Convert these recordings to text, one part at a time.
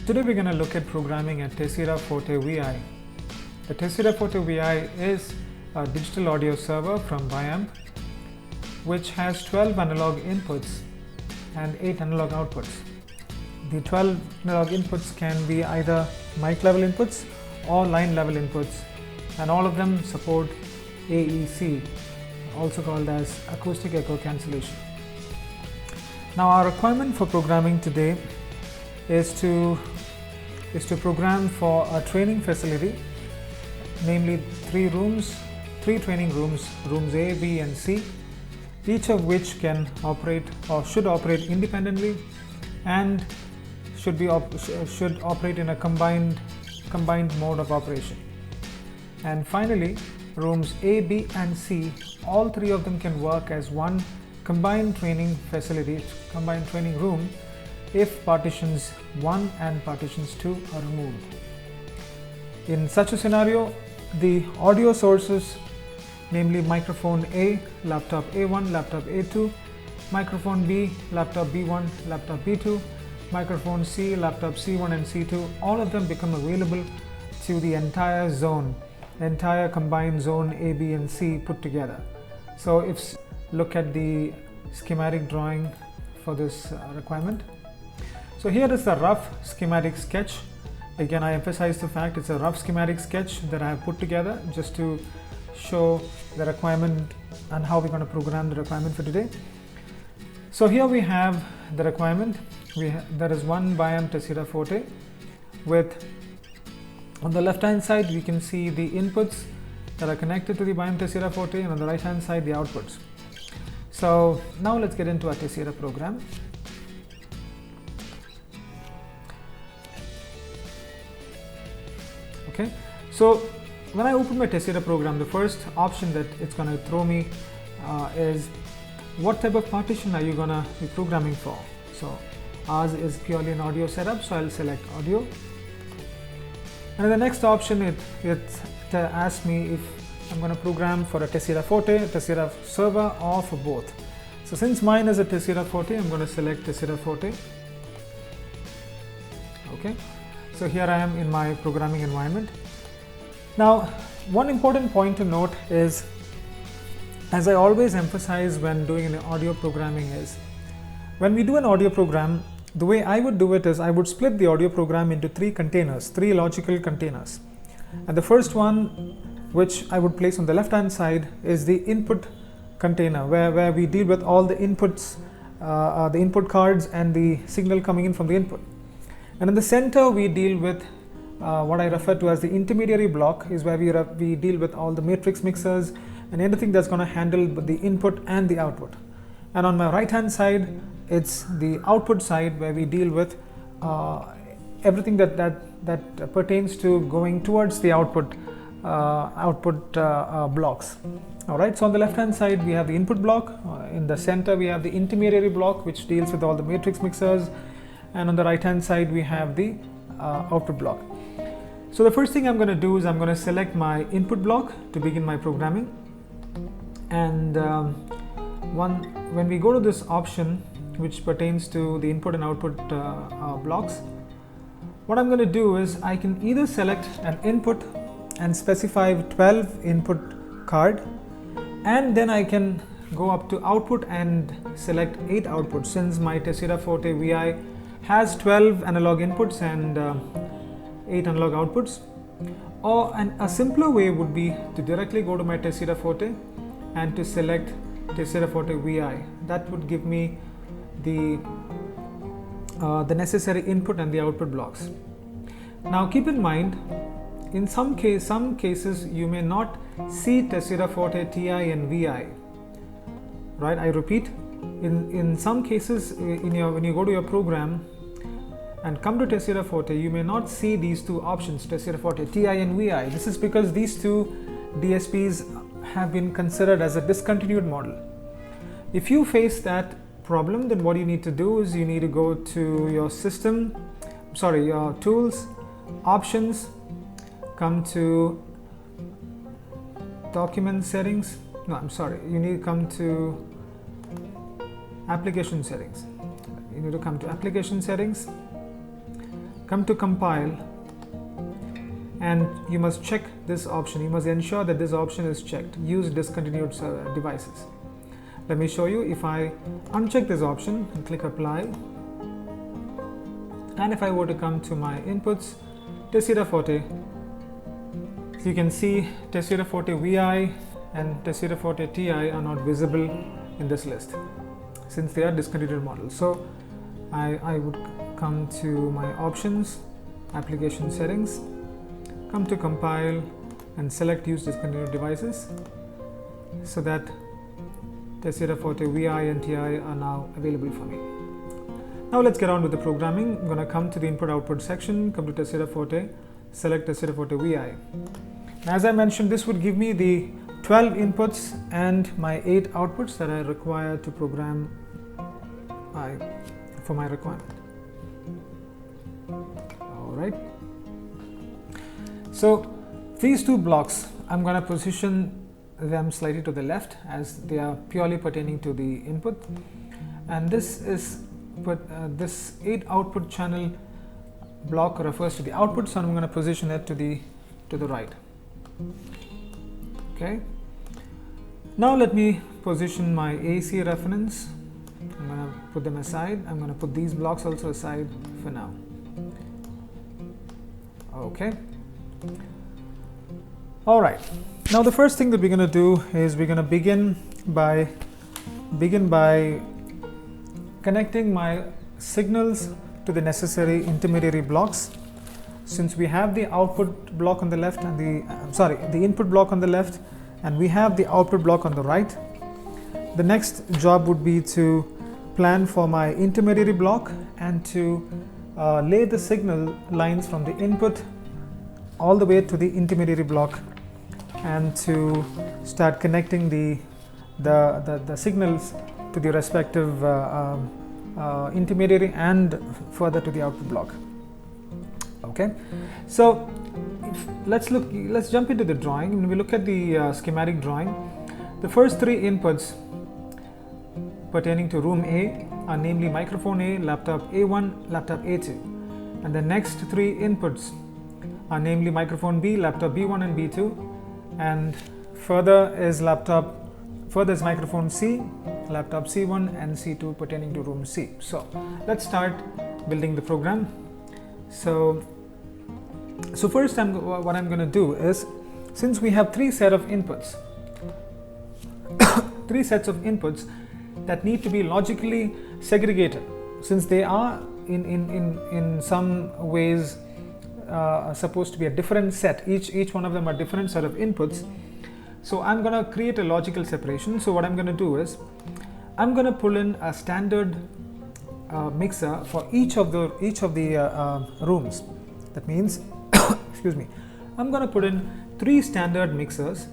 Today we're going to look at programming a Tesira Forte VI. The Tesira Forte VI is a digital audio server from Biamp, which has 12 analog inputs and 8 analog outputs. The 12 analog inputs can be either mic level inputs or line level inputs, and all of them support AEC, also called as acoustic echo cancellation. Now our requirement for programming today is to program for a training facility, namely three training rooms, rooms A, B and C, each of which can operate or should operate independently and should operate in a combined mode of operation. And finally, rooms A, B and C, all three of them can work as one combined training facility, combined training room, if partitions 1 and partitions 2 are removed. In such a scenario, the audio sources, namely microphone A, laptop A1, laptop A2, microphone B, laptop B1, laptop B2, microphone C, laptop C1 and C2, all of them become available to the entire zone, entire combined zone A, B and C put together. So if look at the schematic drawing for this requirement. So here is the rough schematic sketch. Again, I emphasize the fact it's a rough schematic sketch that I have put together just to show the requirement and how we're going to program the requirement for today. So here we have the requirement. There is one Biamp Tesira Forte with, on the left hand side we can see the inputs that are connected to the Biamp Tesira Forte, and on the right hand side the outputs. So now let's get into our Tesira program. Okay, so when I open my Tesira program, the first option that it's going to throw me is what type of partition are you going to be programming for. So ours is purely an audio setup, so I'll select audio. And in the next option it asks me if I'm going to program for a Tesira Forte, Tesira server, or for both. So since mine is a Tesira Forte, I'm going to select Tesira Forte. Okay. So here I am in my programming environment. Now, one important point to note is, as I always emphasize when doing an audio programming, is when we do an audio program, the way I would do it is I would split the audio program into three logical containers. And the first one, which I would place on the left hand side, is the input container, where we deal with all the inputs, the input cards and the signal coming in from the input. And in the center we deal with what I refer to as the intermediary block, is where we deal with all the matrix mixers and anything that's going to handle the input and the output. And on my right hand side, it's the output side, where we deal with everything that pertains to going towards the output blocks. Alright, so on the left hand side we have the input block, in the center we have the intermediary block, which deals with all the matrix mixers, and on the right hand side we have the output block. So the first thing I'm going to do is I'm going to select my input block to begin my programming. And when we go to this option which pertains to the input and output blocks, what I'm going to do is I can either select an input and specify 12 input card, and then I can go up to output and select 8 outputs, since my Tesira Forte VI has 12 analog inputs and 8 analog outputs. Or a simpler way would be to directly go to my Tesira Forte and to select Tesira Forte VI. That would give me the necessary input and the output blocks. Now keep in mind, in some cases you may not see Tesira Forte TI and VI. Right? I repeat, in some cases when you go to your program and come to Tesira Forte, you may not see these two options, Tesira Forte TI and VI. This is because these two DSPs have been considered as a discontinued model. If you face that problem, then what you need to do is you need to go to your your tools, options, come to document settings. You need to come to application settings. You need to come to application settings. come to compile, and you must check this option. You must ensure that this option is checked. Use discontinued devices. Let me show you. If I uncheck this option and click apply, and if I were to come to my inputs, Tesira Forte, so you can see Tesira Forte VI and Tesira Forte TI are not visible in this list since they are discontinued models. So I would come to my options, application settings, come to compile and select use discontinued devices so that Tesira Forte VI and TI are now available for me. Now let's get on with the programming. I'm going to come to the input output section, come to Tesira Forte, select Tesira Forte VI. As I mentioned, this would give me the 12 inputs and my 8 outputs that I require to program for my requirement. Alright. So these two blocks, I'm going to position them slightly to the left as they are purely pertaining to the input, and this is this 8 output channel block refers to the output, so I'm going to position it to the right. Okay, now let me position my AC reference. I'm going to put them aside. I'm going to put these blocks also aside for now. Okay. All right. Now the first thing that we're going to do is we're going to begin by connecting my signals to the necessary intermediary blocks. Since we have the output block on the left and the input block on the left, and we have the output block on the right, the next job would be to plan for my intermediary block and to lay the signal lines from the input all the way to the intermediary block, and to start connecting the signals to the respective intermediary and further to the output block. Okay, so let's jump into the drawing. When we look at the schematic drawing, the first 3 inputs pertaining to room A are namely microphone A, laptop A1, laptop A2, and the next 3 inputs are namely microphone B, laptop B1 and B2, and further is microphone C, laptop C1 and C2 pertaining to room C. So let's start building the program. So first what I'm going to do is, since we have 3 sets of inputs, 3 sets of inputs that need to be logically segregated, since they are in some ways supposed to be a different set, each one of them are different set of inputs. So I'm going to create a logical separation. So what I'm going to do is I'm going to pull in a standard mixer for each of the rooms. That means excuse me, I'm going to put in 3 standard mixers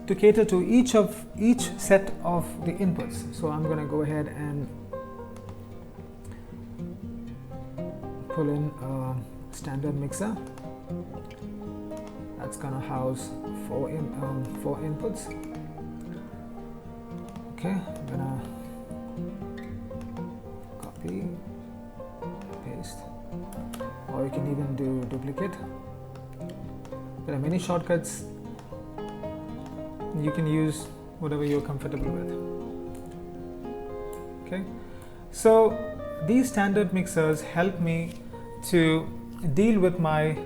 to cater to each set of the inputs. So I'm going to go ahead and pull in a standard mixer that's going to house 4 inputs. Okay, I'm going to copy, paste, or you can even do duplicate. There are many shortcuts. You can use whatever you're comfortable with. Okay, so these standard mixers help me to deal with my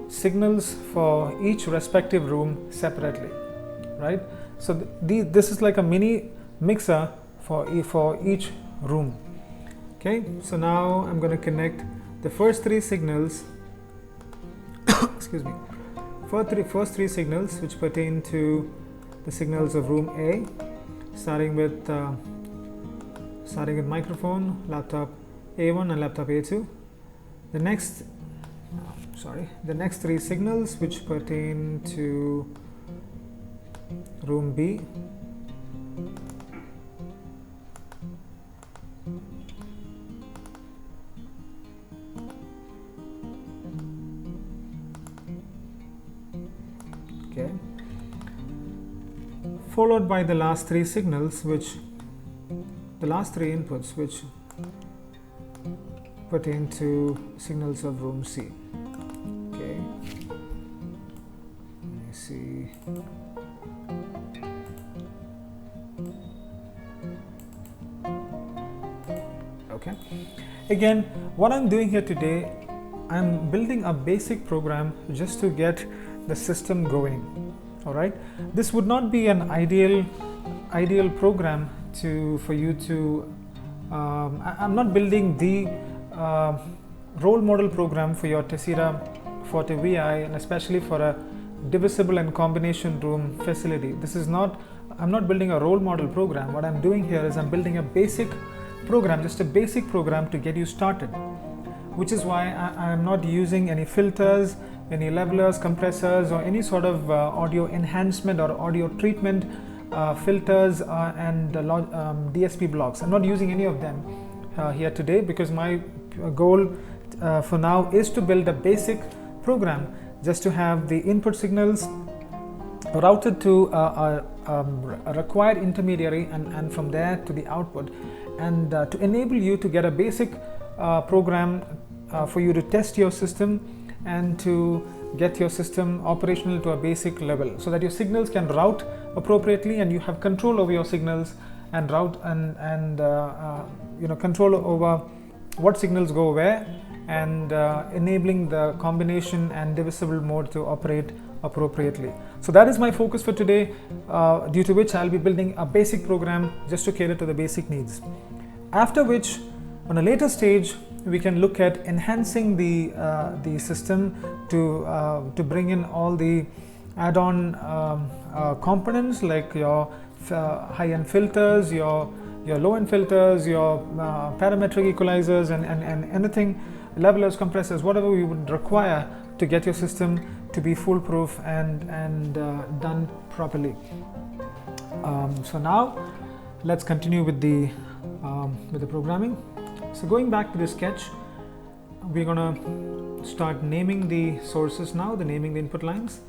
signals for each respective room separately, right? So this is like a mini mixer for each room. Okay, so now I'm going to connect the first 3 signals excuse me, first three signals which pertain to the signals of room A, starting with microphone, laptop A1 and laptop A2. The next 3 signals which pertain to room B, okay, followed by the last 3 signals, the last 3 inputs which pertain to signals of room C. Okay, let me see. Okay, again, what I'm doing here today, I'm building a basic program just to get the system going. All right, this would not be an ideal program for you to. I'm not building the role model program for your Tesira Forte VI, and especially for a divisible and combination room facility. I'm not building a role model program. What I'm doing here is I'm building a basic program, just a basic program to get you started, which is why I'm not using any filters, any levelers, compressors, or any sort of audio enhancement or audio treatment filters and DSP blocks. I'm not using any of them here today, because my goal for now is to build a basic program just to have the input signals routed to a required intermediary, and from there to the output, and to enable you to get a basic program for you to test your system and to get your system operational to a basic level, so that your signals can route appropriately and you have control over your signals and route and control over what signals go where, and enabling the combination and divisible mode to operate appropriately. So that is my focus for today, due to which I'll be building a basic program just to cater to the basic needs. After which, on a later stage, we can look at enhancing the system to bring in all the add-on components, like your high-end filters, your low-end filters, your parametric equalizers, and anything, levelers, compressors, whatever we would require to get your system to be foolproof and done properly. So now let's continue with the programming. So going back to the sketch, we're gonna start naming the sources now, naming the input lines.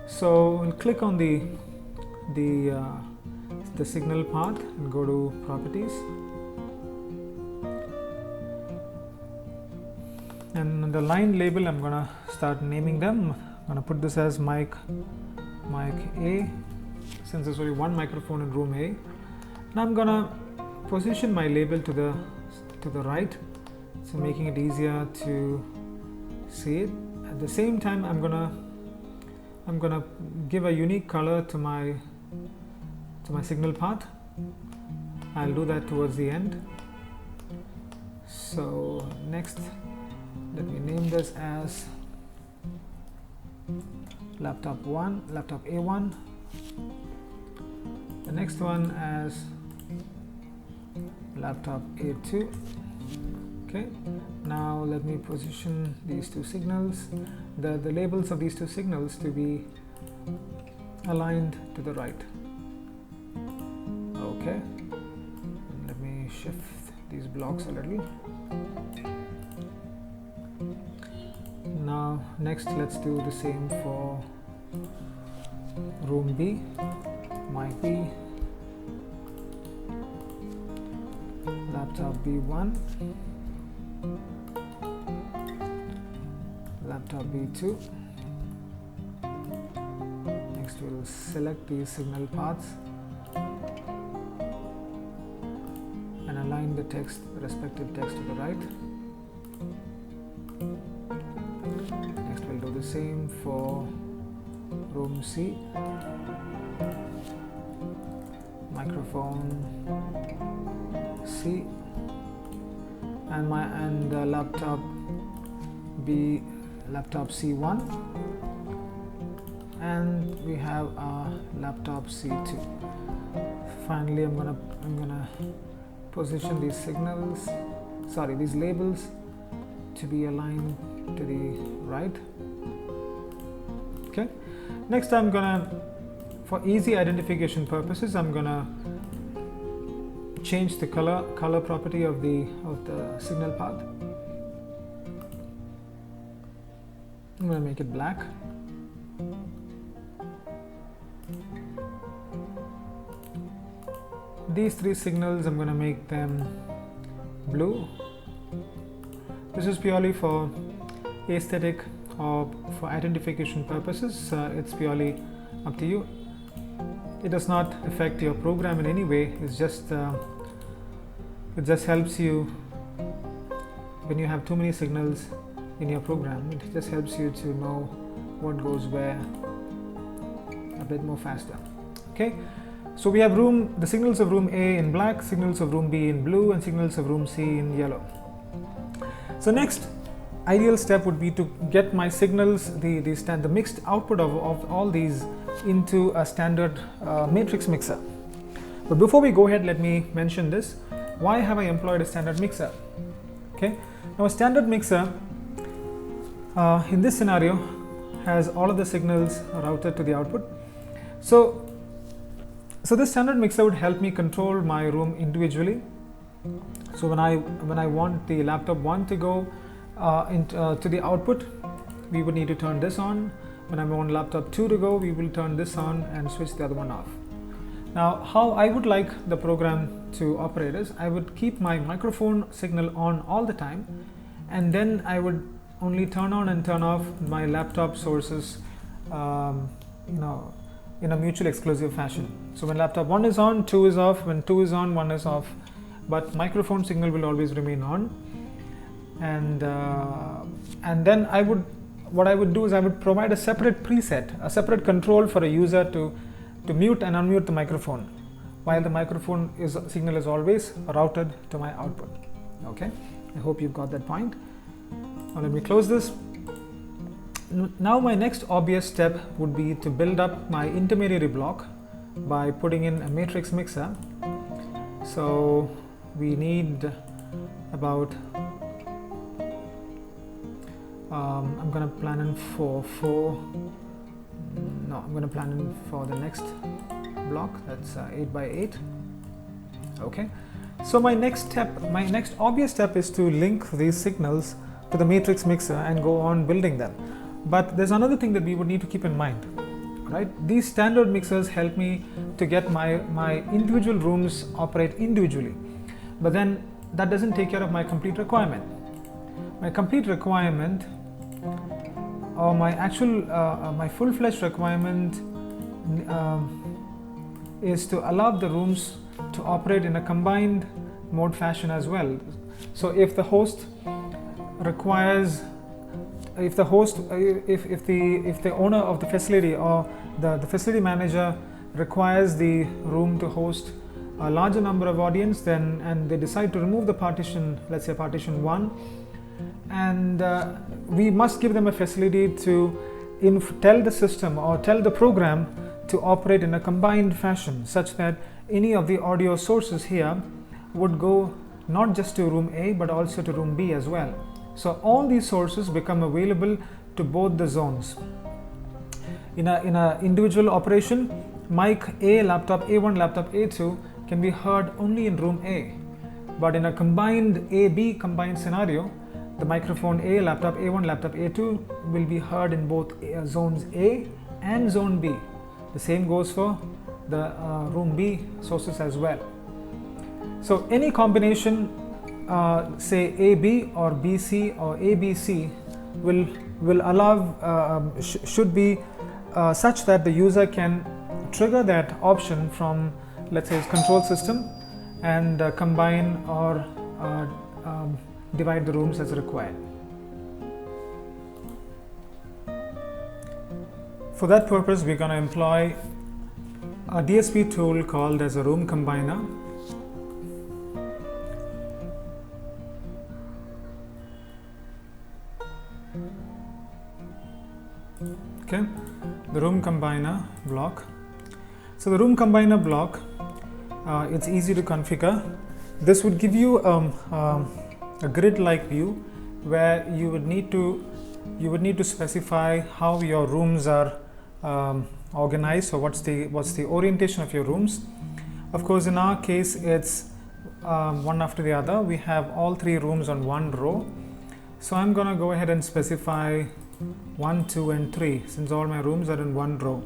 So we'll click on the signal path and go to properties, and the line label, I'm gonna start naming them. I'm gonna put this as mic A, since there's only one microphone in room A. Now I'm gonna position my label to the right, so making it easier to see it. At the same time, I'm gonna give a unique color to my signal path. I'll do that towards the end. So next, let me name this as laptop A1, the next one as laptop A2. Okay, now let me position these two signals, the labels of these two signals, to be aligned to the right. Okay, and let me shift these blocks a little. Now next, let's do the same for room B, mic B, laptop B1, laptop B2. Next, we'll select these signal paths and align the respective text to the right. Next, we'll do the same for room C, microphone C, and laptop B, laptop C1, and we have our laptop C2. Finally, I'm gonna position these these labels to be aligned to the right. Okay. Next, I'm gonna, for easy identification purposes, I'm gonna change the color property of the signal path. I'm going to make it black. These three signals, I'm going to make them blue. This is purely for aesthetic or for identification purposes. It's purely up to you. It does not affect your program in any way. It just helps you when you have too many signals in your program. It just helps you to know what goes where a bit more faster. Okay, so we have the signals of room A in black, signals of room B in blue, and signals of room C in yellow. So next ideal step would be to get my signals, the mixed output of all these into a standard matrix mixer. But before we go ahead, let me mention this. Why have I employed a standard mixer? Okay, now a standard mixer in this scenario has all of the signals routed to the output. So this standard mixer would help me control my room individually. So when I want the laptop 1 to go to the output, we would need to turn this on. When I want laptop 2 to go, we will turn this on and switch the other one off. Now, how I would like the program to operate is, I would keep my microphone signal on all the time, and then I would only turn on and turn off my laptop sources, in a mutually exclusive fashion. So when laptop 1 is on, 2 is off. When 2 is on, 1 is off. But microphone signal will always remain on. And then what I would do is I would provide a separate preset, a separate control for a user to mute and unmute the microphone, while the microphone signal is always routed to my output. Okay, I hope you've got that point. Now let me close this. Now my next obvious step would be to build up my intermediary block by putting in a matrix mixer. So we need about I'm going to plan in for the next block. That's 8 by 8. Okay, so my next obvious step is to link these signals to the matrix mixer and go on building them. But there's another thing that we would need to keep in mind, right? These standard mixers help me to get my individual rooms operate individually, but then that doesn't take care of my complete requirement. My complete requirement, or my actual my full-fledged requirement, is to allow the rooms to operate in a combined mode fashion as well. So if the host requires, if the owner of the facility or the facility manager requires the room to host a larger number of audience, and they decide to remove the partition, let's say partition 1, and we must give them a facility to tell the system or tell the program to operate in a combined fashion, such that any of the audio sources here would go not just to room A but also to room B as well. So all these sources become available to both the zones. In a individual operation, mic A, laptop A1, laptop A2 can be heard only in room A, but in a combined A-B combined scenario, the microphone A, laptop A1, laptop A2 will be heard in both zones A and zone B. The same goes for the room B sources as well. So any combination, say AB or BC or ABC, will allow should be such that the user can trigger that option from, let's say, his control system, and combine or divide the rooms as required. For that purpose, we're going to employ a DSP tool called as a room combiner. Okay, the room combiner block. So the room combiner block, it's easy to configure. This would give you a grid-like view where you would need to specify how your rooms are organized. So what's the orientation of your rooms. Of course, in our case, it's one after the other. We have all 3 rooms on one row. So I'm going to go ahead and specify 1, 2, and 3, since all my rooms are in one row.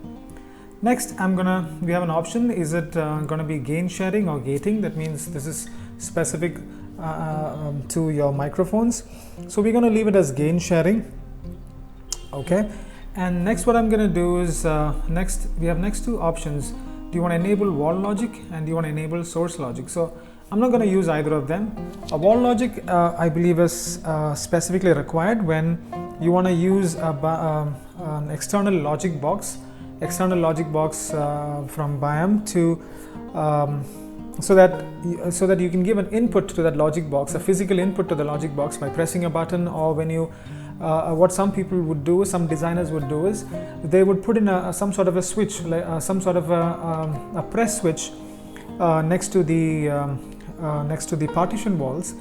Next, we have an option. Is it going to be gain sharing or gating? That means this is specific to your microphones. So we're going to leave it as gain sharing. Okay, and next what I'm going to do is we have next two options. Do you want to enable wall logic and do you want to enable source logic? So I'm not going to use either of them. A wall logic I believe is specifically required when you want to use an external logic box from Biamp to so that you can give an input to that logic box, a physical input to the logic box by pressing a button, or when you what some people would do, some designers would do, is they would put in some sort of a switch, some sort of a press switch next to the partition walls,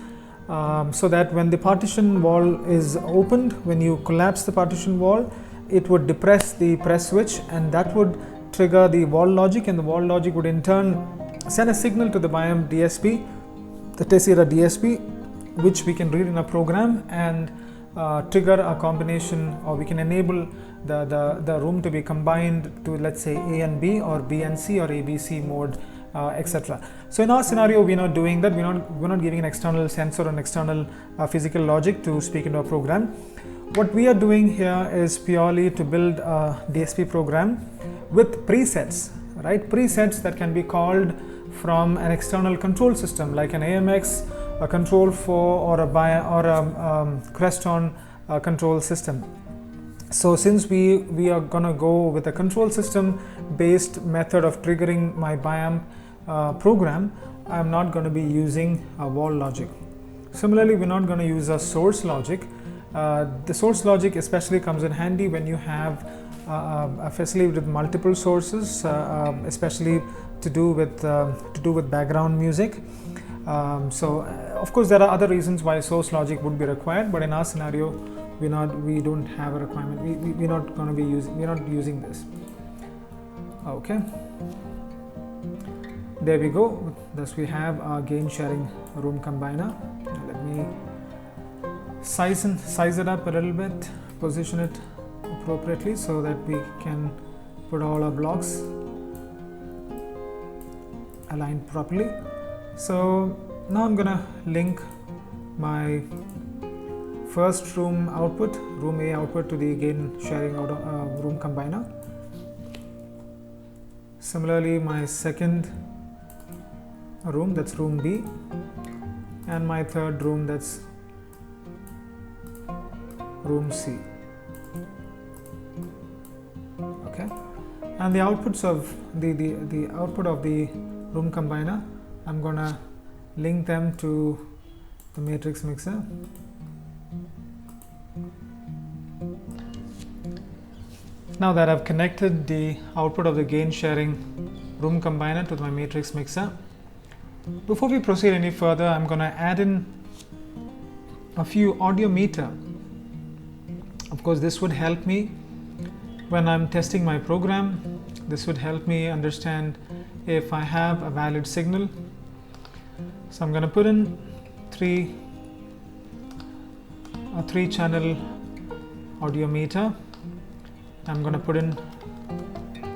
so that when the partition wall is opened, when you collapse the partition wall, it would depress the press switch, and that would trigger the wall logic, and the wall logic would in turn send a signal to the Biamp DSP, the Tesira DSP, which we can read in a program and trigger a combination, or we can enable the room to be combined to, let's say, A and B, or B and C, or ABC mode, etc. So in our scenario, we're not doing that. We're not giving an external sensor or an external physical logic to speak into a program. What we are doing here is purely to build a DSP program with presets, right? Presets that can be called from an external control system like an AMX, a Control 4, or a Creston control system. So since we are gonna go with a control system based method of triggering my Biamp program, I'm not going to be using a wall logic. Similarly, we're not going to use a source logic. The source logic especially comes in handy when you have a facility with multiple sources, especially to do with background music. So of course there are other reasons why source logic would be required, but in our scenario we don't have a requirement. We're not using this. Okay, there we go. Thus we have our gain sharing room combiner. Let me size it up a little bit, position it appropriately so that we can put all our blocks aligned properly. So now I'm gonna link my first room output, room A output, to the gain sharing room combiner. Similarly, my second room, that's room B, and my third room, that's room C. Okay, and the outputs of the output of the room combiner, I'm gonna link them to the matrix mixer. Now that I've connected the output of the gain sharing room combiner to my matrix mixer, before we proceed any further, I'm going to add in a few audio meter. Of course, this would help me when I'm testing my program. This would help me understand if I have a valid signal. So I'm going to put in a 3-channel audio meter. I'm going to put in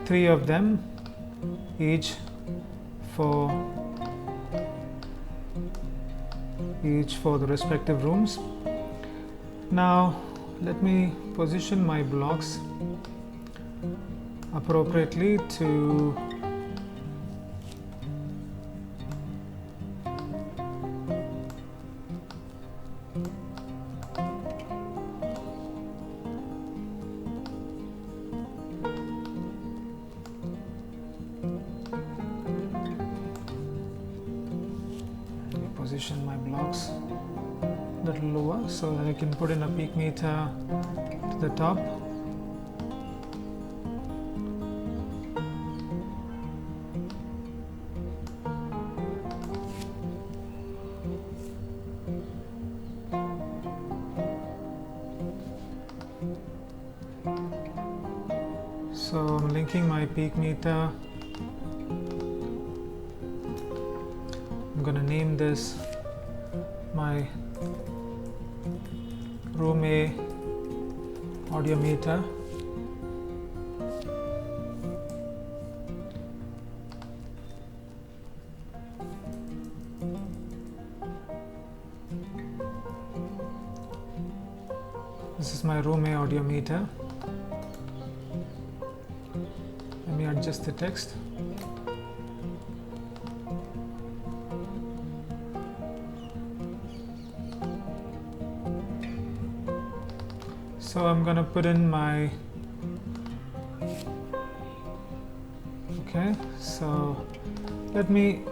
3 of them, each for the respective rooms. Now let me position my blocks appropriately to position my blocks a little lower so that I can put in a peak meter to the top. So I'm linking my peak meter. I'm going to name this my room A audio meter. This is my room A audio meter. Let me adjust the text. So I'm gonna put in my, okay, so let me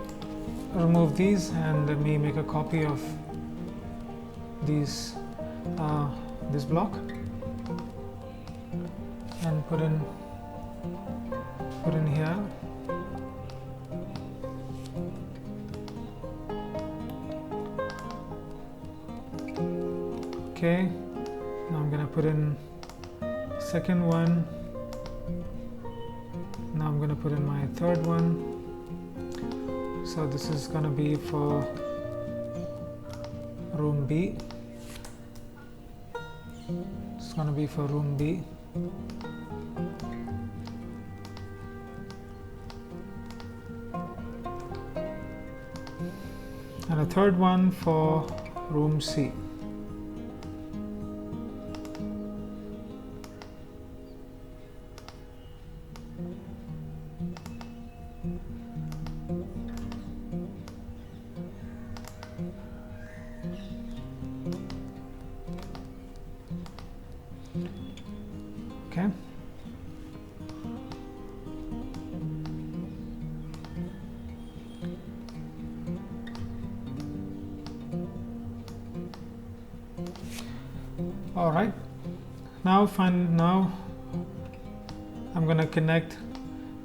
remove these and let me make a copy of these, this block, and put in here. Okay. Now I'm going to put in second one. Now I'm going to put in my third one. So this is going to be for room B. It's going to be for room B. And a third one for room C. Okay. All right. Now I'm going to connect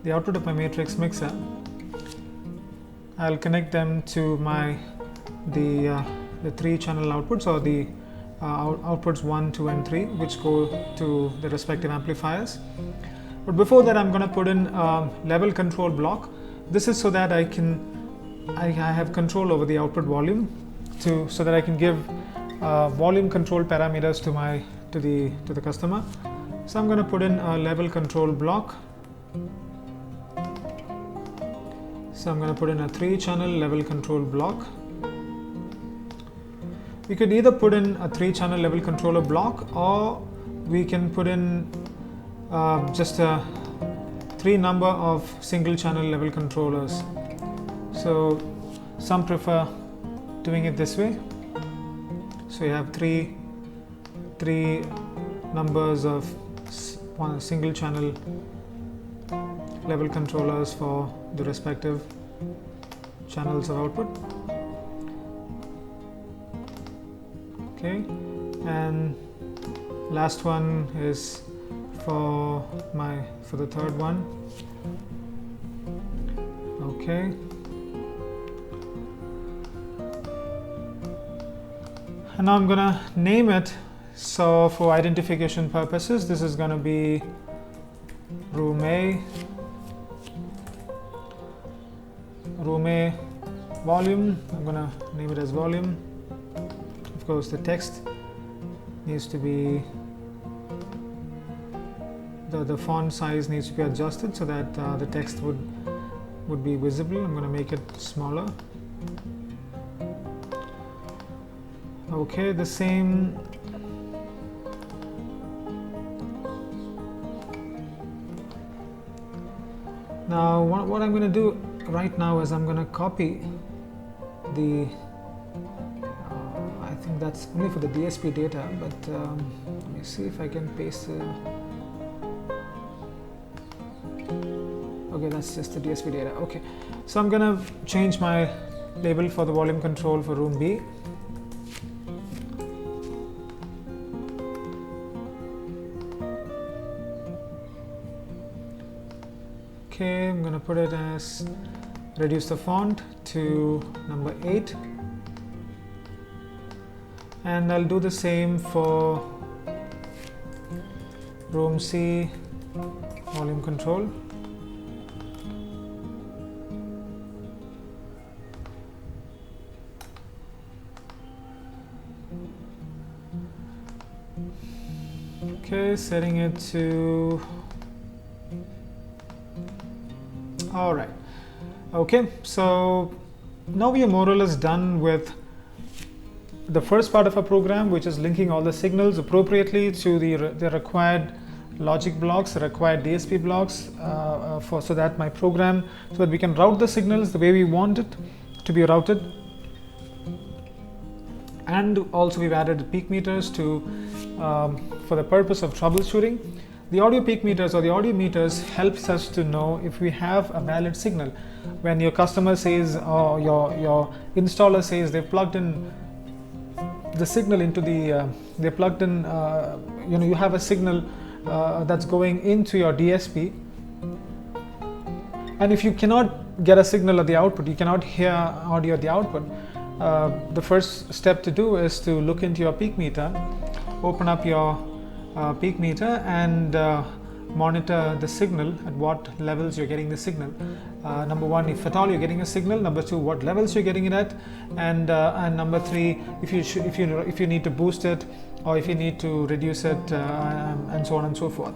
the output of my matrix mixer. I'll connect them to the 3-channel outputs, or the outputs 1, 2 and 3, which go to the respective amplifiers. But before that, I'm going to put in a level control block. This is so that I have control over the output volume, so that I can give volume control parameters to the customer. So I'm going to put in a level control block. So I'm going to put in a 3-channel level control block. We could either put in a 3-channel level controller block, or we can put in just a 3 number of single channel level controllers. So some prefer doing it this way. So you have three numbers of one single channel level controllers for the respective channels of output. Okay, and last one is for the third one. Okay, and now I'm gonna name it. So for identification purposes, this is gonna be room A volume. I'm gonna name it as volume. Of course, the text needs to be, the font size needs to be adjusted so that the text would be visible. I'm going to make it smaller. Okay, the same. Now what I'm going to do right now is I'm going to copy the I think that's only for the DSP data, but let me see if I can paste it. Okay, that's just the DSP data. Okay, so I'm gonna change my label for the volume control for room B. Okay, I'm gonna put it as, reduce the font to number 8. And I'll do the same for room C volume control. Okay, setting it to, all right. Okay, so now we are more or less done with the first part of our program, which is linking all the signals appropriately to the required logic blocks, the required DSP blocks, so that my program, so that we can route the signals the way we want it to be routed. And also we've added peak meters to for the purpose of troubleshooting. The audio peak meters or the audio meters helps us to know if we have a valid signal. When your customer says, or your installer says they've plugged in the signal into the, they plugged in, you have a signal that's going into your DSP, and if you cannot get a signal at the output, you cannot hear audio at the output, the first step to do is to look into your peak meter, open up your peak meter and monitor the signal, at what levels you're getting the signal. Number one, if at all you're getting a signal. Number two, what levels you're getting it at, and number three, if you need to boost it or if you need to reduce it, and so on and so forth.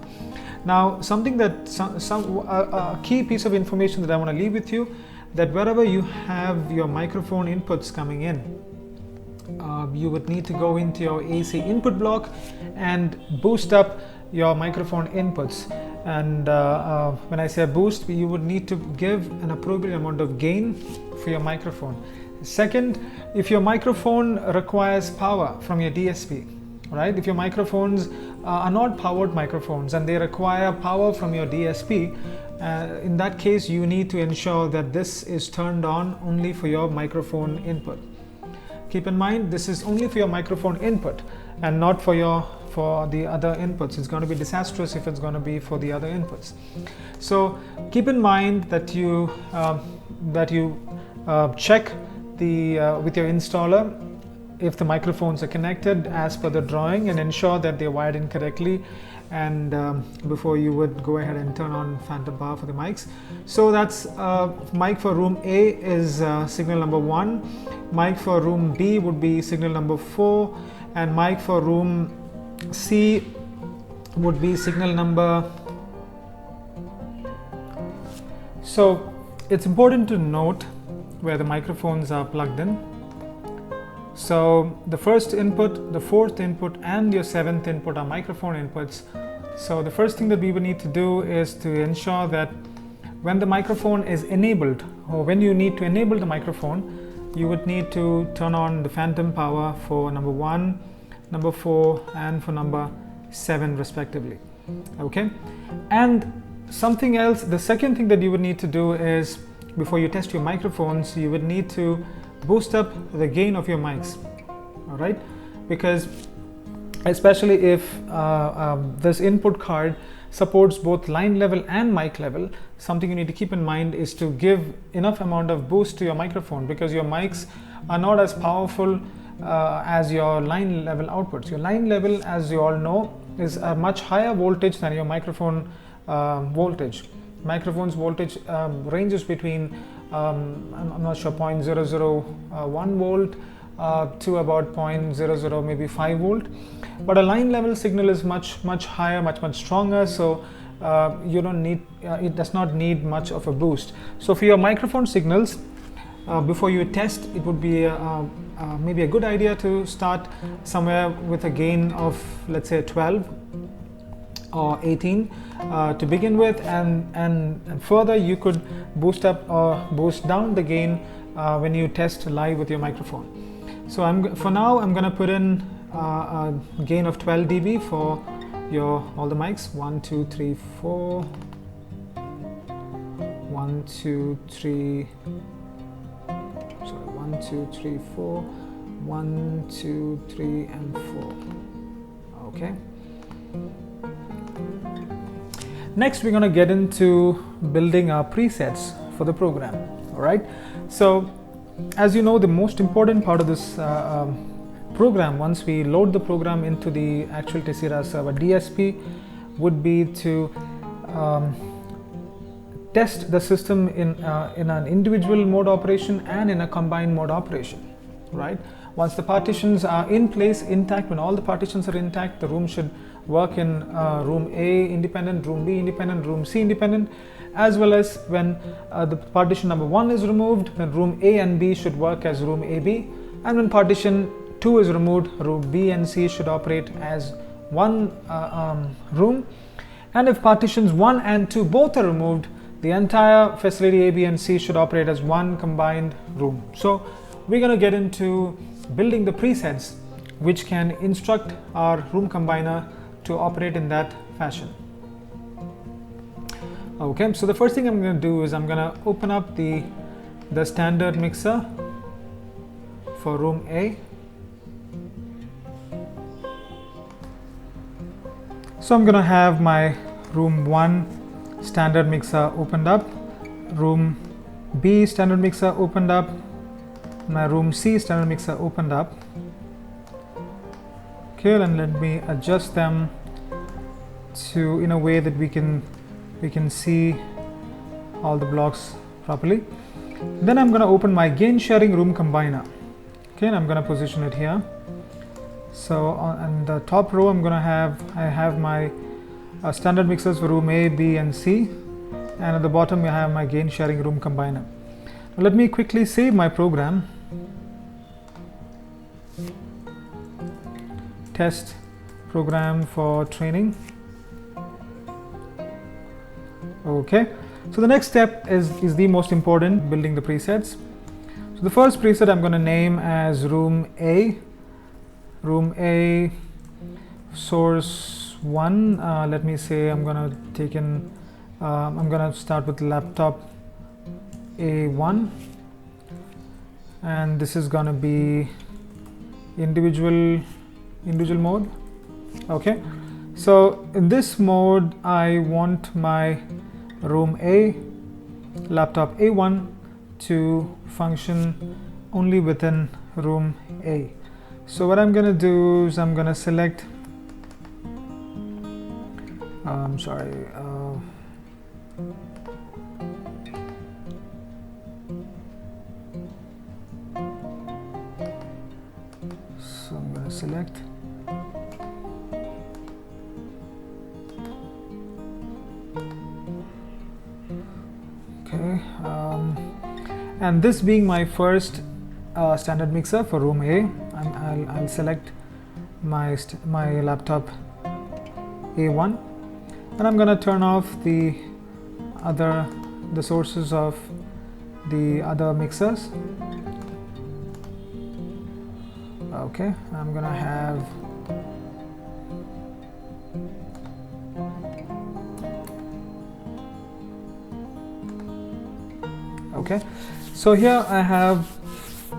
Now, something that a key piece of information that I want to leave with you, that wherever you have your microphone inputs coming in, you would need to go into your AC input block and boost up your microphone inputs. And when I say boost, you would need to give an appropriate amount of gain for your microphone. Second, if your microphone requires power from your DSP, right? If your microphones are not powered microphones and they require power from your DSP, in that case you need to ensure that this is turned on only for your microphone input. Keep in mind, this is only for your microphone input and not for the other inputs. It's going to be disastrous if it's going to be for the other inputs. So keep in mind that you check with your installer if the microphones are connected as per the drawing, and ensure that they're wired in correctly, and before you would go ahead and turn on phantom power for the mics. So that's mic for room A is signal number 1, mic for room B would be signal number 4, and mic for room C would be signal number. So it's important to note where the microphones are plugged in. So the first input, the fourth input and your seventh input are microphone inputs. So the first thing that we would need to do is to ensure that when the microphone is enabled, or when you need to enable the microphone, you would need to turn on the phantom power for number 1, number 4 and for number 7 respectively. Okay, and something else, the second thing that you would need to do is, before you test your microphones, you would need to boost up the gain of your mics. All right, because especially if this input card supports both line level and mic level, something you need to keep in mind is to give enough amount of boost to your microphone, because your mics are not as powerful as your line level outputs. Your line level, as you all know, is a much higher voltage than your microphone voltage. Microphone's voltage ranges between I'm not sure 0.001 volt to about 0.00 maybe 5 volt, but a line level signal is much higher, much stronger, so you don't need it does not need much of a boost. So for your microphone signals, before you test, it would be maybe a good idea to start somewhere with a gain of, let's say, 12 or 18 to begin with, and further you could boost up or boost down the gain when you test live with your microphone. So for now I'm going to put in a gain of 12 dB for all the mics. 1 2 3 4 1 2 3 sorry 1 2 3 4 1 2 3 and 4. Okay, next we're going to get into building our presets for the program. All right, so as you know, the most important part of this program, once we load the program into the actual Tesira server DSP, would be to test the system in an individual mode operation and in a combined mode operation. Right, once the partitions are in place intact, when all the partitions are intact, the room should work in room A independent, room B independent, room C independent, as well as when the partition number 1 is removed, then room A and B should work as room AB, and when partition 2 is removed, room B and C should operate as one room. And if partitions 1 and 2 both are removed, the entire facility A, B and C should operate as one combined room. So we're going to get into building the presets which can instruct our room combiner to operate in that fashion. Okay, so the first thing I'm going to do is I'm going to open up the standard mixer for room A. So I'm going to have my room 1 standard mixer opened up, room B standard mixer opened up, my room C standard mixer opened up. Okay, and let me adjust them to in a way that we can see all the blocks properly. Then I'm going to open my gain sharing room combiner. Okay, and I'm going to position it here. So on the top row I have my standard mixers for room A, B and C, and at the bottom I have my gain sharing room combiner. Now let me quickly save my program. Test program for training. Okay, so the next step is the most important, building the presets. So the first preset I'm going to name as room A. Room A, source 1. Let me say I'm going to start with laptop A1, and this is going to be individual mode. Okay, so in this mode I want my room A, laptop A1 to function only within room A. So what I'm going to do is I'm going to select so I'm going to select okay, and this being my first standard mixer for room A, I'll select my laptop A1, and I'm going to turn off the sources of the other mixers. Okay, I'm going to have okay, so here I have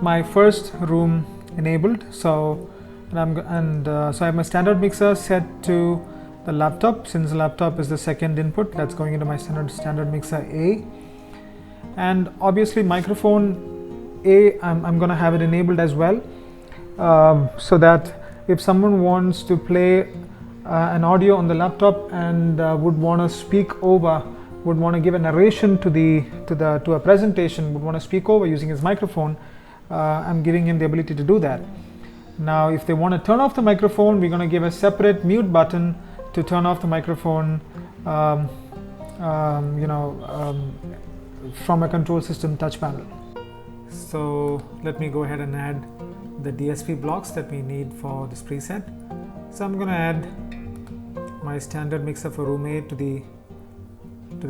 my first room enabled. So so I have my standard mixer set to the laptop. Since the laptop is the second input, that's going into my standard mixer A, and obviously microphone A I'm going to have it enabled as well, so that if someone wants to play an audio on the laptop and would want to speak over, would want to give a narration to a presentation, would want to speak over using his microphone, I'm giving him the ability to do that. Now if they want to turn off the microphone, we're going to give a separate mute button to turn off the microphone from a control system touch panel. So let me go ahead and add the DSP blocks that we need for this preset. So I'm going to add my standard mixer for room A to the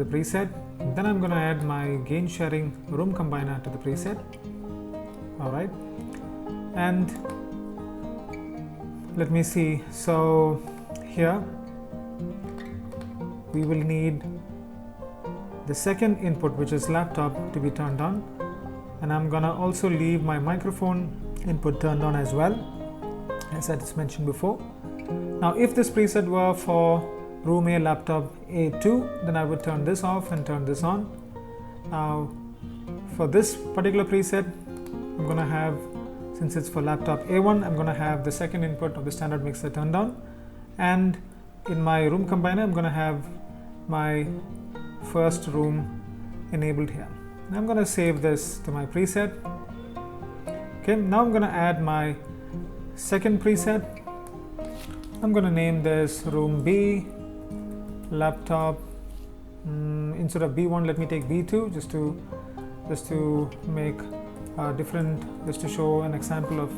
preset. Then I'm going to add my gain sharing room combiner to the preset. Alright, and let me see. So here we will need the second input, which is laptop, to be turned on, and I'm gonna also leave my microphone input turned on as well, as I just mentioned before. Now if this preset were for room A, laptop A2, then I would turn this off and turn this on. Now for this particular preset, I'm going to have, since it's for laptop A1, I'm going to have the second input of the standard mixer turned on, and in my room combiner I'm going to have my first room enabled here. I'm going to save this to my preset. Okay, now I'm going to add my second preset. I'm going to name this room B, laptop, instead of B1 let me take B2, just to make different, just to show an example of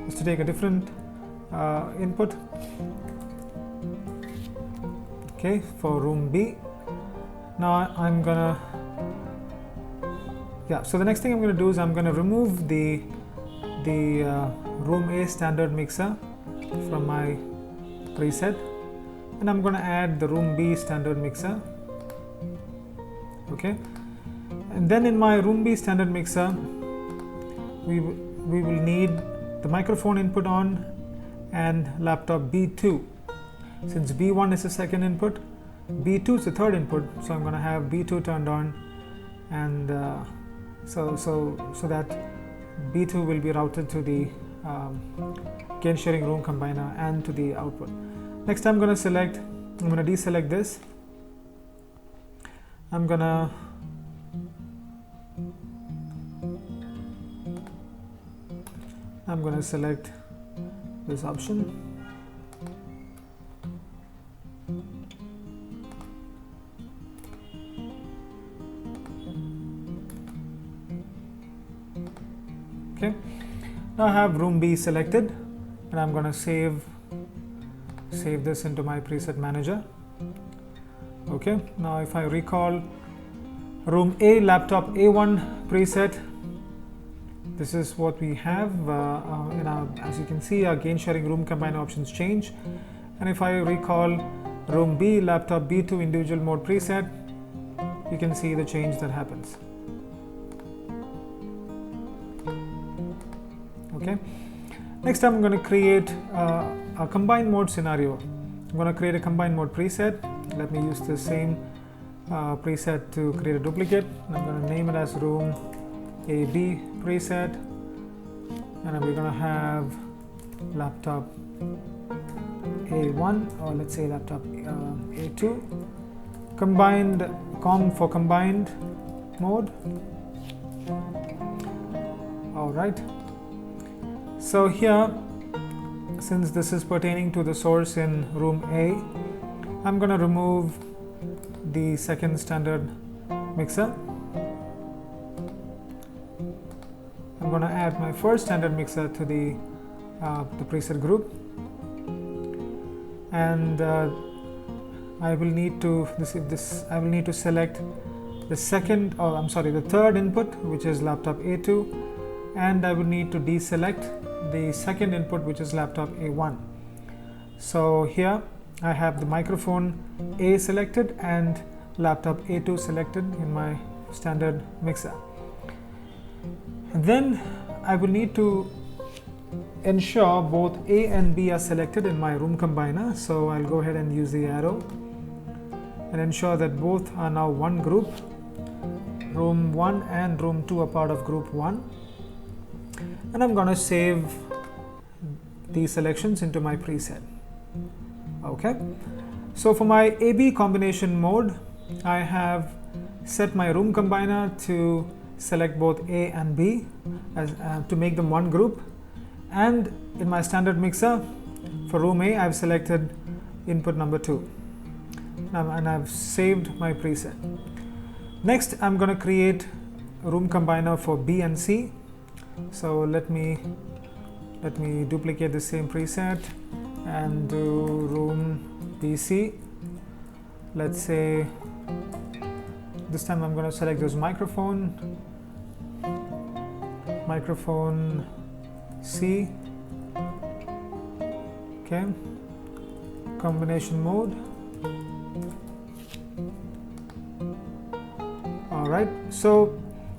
is to take a different input, okay, for room B. Now I'm gonna, so the next thing I'm going to do is I'm going to remove the room A standard mixer from my preset, and I'm going to add the room B standard mixer, okay. And then in my room B standard mixer, we will need the microphone input on and laptop B2. Since B1 is the second input, B2 is the third input, so I'm going to have B2 turned on, and so that B2 will be routed to the gain sharing room combiner and to the output. Next I'm going to deselect this. I'm going to select this option. Okay, now I have room B selected, and I'm going to save this into my preset manager. Okay, now if I recall room A laptop A1 preset, this is what we have. As you can see, our gain sharing room combiner options change, and if I recall room B laptop B2 individual mode preset, you can see the change that happens. Okay. Next I'm going to create a combined mode scenario. I'm going to create a combined mode preset. Let me use the same preset to create a duplicate. I'm going to name it as room AB preset, and we're going to have laptop A1, or let's say laptop A2, combined for combined mode. All right. So here, since this is pertaining to the source in room A, I'm going to remove the second standard mixer. I'm going to add my first standard mixer to the preset group, and I will need to select the third input, which is laptop A2, and I will need to deselect the second input, which is laptop A1. So here I have the microphone A selected and laptop A2 selected in my standard mixer. And then I will need to ensure both A and B are selected in my room combiner. So I'll go ahead and use the arrow and ensure that both are now one group. Room 1 and room 2 are part of group 1. And I'm going to save these selections into my preset. Okay, so for my AB combination mode, I have set my room combiner to select both A and B to make them one group, and in my standard mixer for room A, I've selected input number 2, and I've saved my preset. Next, I'm going to create a room combiner for B and C. So let me duplicate the same preset and do room BC. Let's say this time I'm going to select this microphone C. Okay, combination mode. All right, so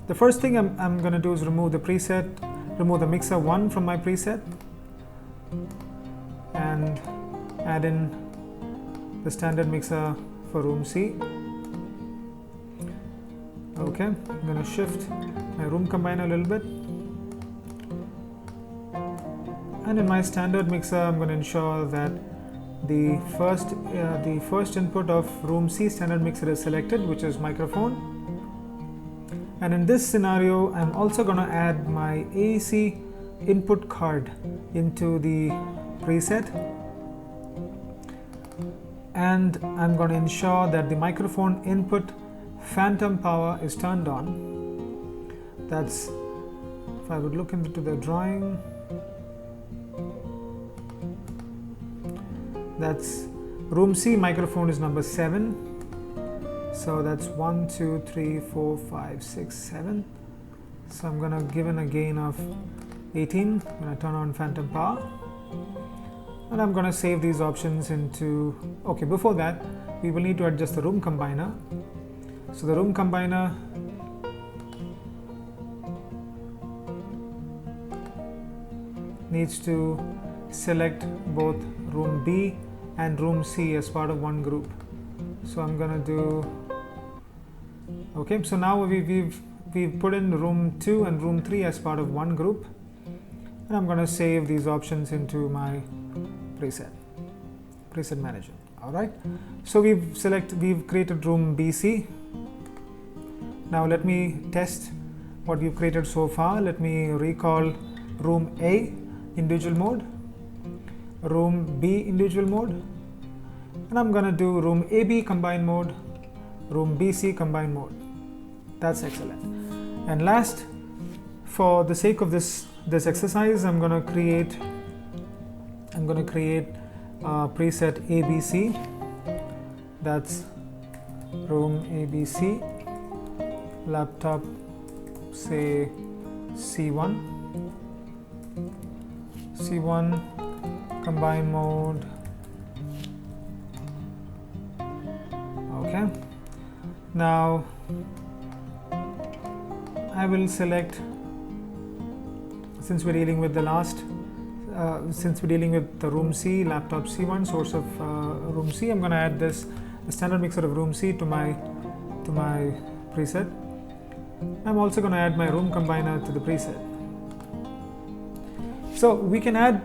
the first thing I'm going to do is remove the mixer 1 from my preset and add in the standard mixer for room C. Okay, I'm going to shift my room combiner a little bit, and in my standard mixer I'm going to ensure that the first input of room C standard mixer is selected, which is microphone. And in this scenario, I'm also going to add my AAC input card into the preset, and I'm going to ensure that the microphone input phantom power is turned on. That's, if I would look into the drawing, That's room C microphone is number 7. So that's 1, 2, 3, 4, 5, 6, 7. So I'm gonna give in a gain of 18. I'm gonna turn on phantom power. And I'm gonna save these options into, okay, before that, we will need to adjust the room combiner. So the room combiner needs to select both room B and room C as part of one group. So I'm gonna do, okay, so now we've put in room 2 and room 3 as part of one group, and I'm gonna save these options into my preset manager. All right, so we've created room BC. Now let me test what we've created so far. Let me recall room A individual mode, room B individual mode, and I'm gonna do room AB combined mode, room BC combined mode. That's excellent. And last, for the sake of this exercise, I'm gonna create preset ABC. That's room ABC, laptop say C1 combined mode. Okay, now I will select, since we're dealing with the room C, laptop C1, source of room C, I'm going to add the standard mixer of room C to my preset. I'm also going to add my room combiner to the preset. So we can add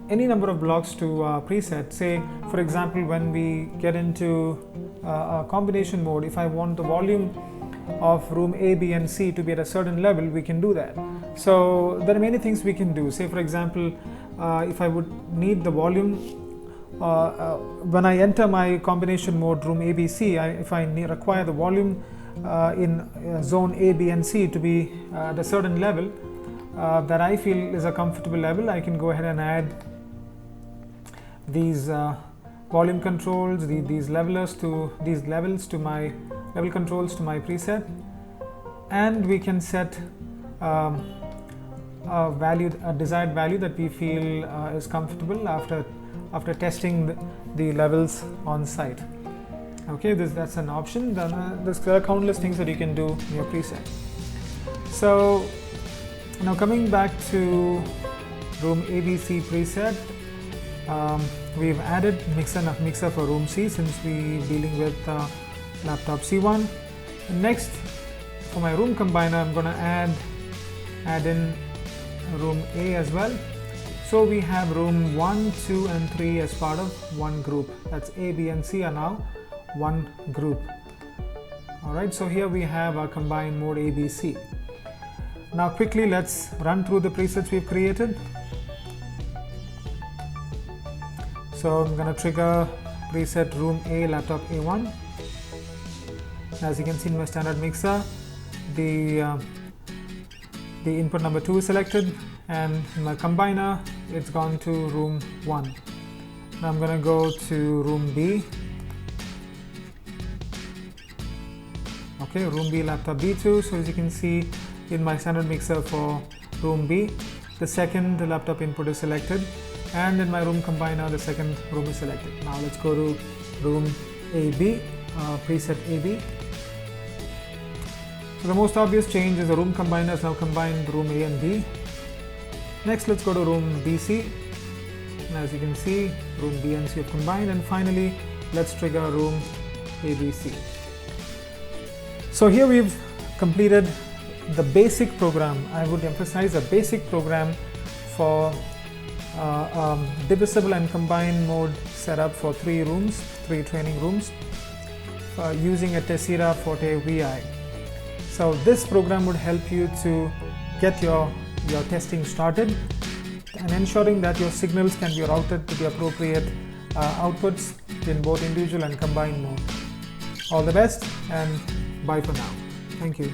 any number of blocks to a preset. Say, for example, when we get into a combination mode, if I want the volume of room A, B and C to be at a certain level, we can do that. So there are many things we can do. Say, for example, if I would need the volume when I enter my combination mode room ABC, if I require the volume in zone A, B and C to be at a certain level that I feel is a comfortable level, I can go ahead and add these volume controls, these levels to my level controls to my preset, and we can set a desired value that we feel is comfortable after testing the levels on site. Okay, that's an option. Then there are countless things that you can do in your preset. So now coming back to room ABC preset, we've added mixer for room C since we're dealing with laptop C1. And next, for my room combiner, I'm going to add in room A as well. So we have room 1, 2 and 3 as part of one group. That's A, B and C are now one group. Alright, so here we have our combined mode ABC. Now quickly let's run through the presets we've created. So I'm going to trigger preset room A, laptop A1. As you can see in my standard mixer, the input number 2 is selected, and in my combiner it's gone to room 1. Now I'm going to go to room B. Okay, room B, laptop B2. So as you can see in my standard mixer for room B, the second laptop input is selected, and in my room combiner the second room is selected. Now let's go to room AB, preset AB. So the most obvious change is the room combiner has now combined room A and B. Next, let's go to room BC. And as you can see, room B and C have combined. And finally, let's trigger room ABC. So here we've completed the basic program. I would emphasize a basic program for divisible and combined mode setup for 3 training rooms using a Tesira Forte VI. So this program would help you to get your testing started and ensuring that your signals can be routed to the appropriate outputs in both individual and combined mode. All the best and bye for now. Thank you.